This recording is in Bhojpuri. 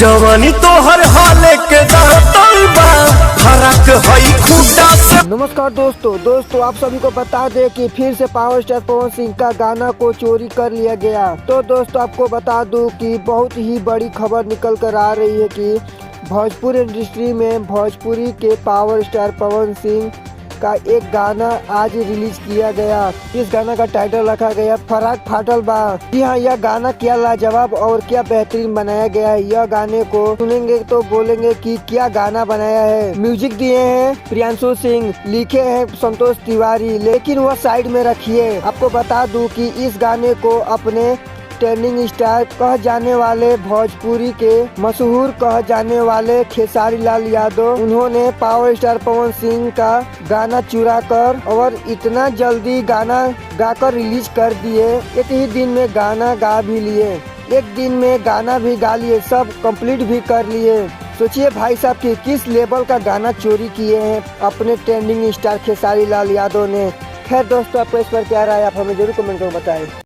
जवानी तो हर हाल के दातल बा फरक हई खूटा से। नमस्कार दोस्तों आप सभी को बता दें कि फिर से पावर स्टार पवन सिंह का गाना को चोरी कर लिया गया। तो दोस्तों आपको बता दूं कि बहुत ही बड़ी खबर निकल कर आ रही है कि भोजपुरी इंडस्ट्री में भोजपुरी के पावर स्टार पवन सिंह का एक गाना आज रिलीज किया गया। इस गाना का टाइटल रखा गया फराक फाटल बा। जी हाँ, यह गाना क्या लाजवाब और क्या बेहतरीन बनाया गया है। यह गाने को सुनेंगे तो बोलेंगे कि क्या गाना बनाया है। म्यूजिक दिए हैं प्रियांशु सिंह, लिखे हैं संतोष तिवारी, लेकिन वह साइड में रखिए। आपको बता दूं कि इस गाने को अपने ट्रेंडिंग स्टार कह जाने वाले भोजपुरी के मशहूर कह जाने वाले खेसारी लाल यादव, उन्होंने पावर स्टार पवन सिंह का गाना चुरा कर और इतना जल्दी गाना गाकर रिलीज कर दिए। एक ही दिन में गाना गा भी लिए, एक दिन में गाना भी गा लिए, सब कंप्लीट भी कर लिए। सोचिए भाई साहब कि किस लेवल का गाना चोरी किए हैं अपने ट्रेंडिंग स्टार खेसारी लाल यादव ने। खैर दोस्तों, आपको इस पर क्या राय, आप हमें जरूर कमेंट कर बताएं।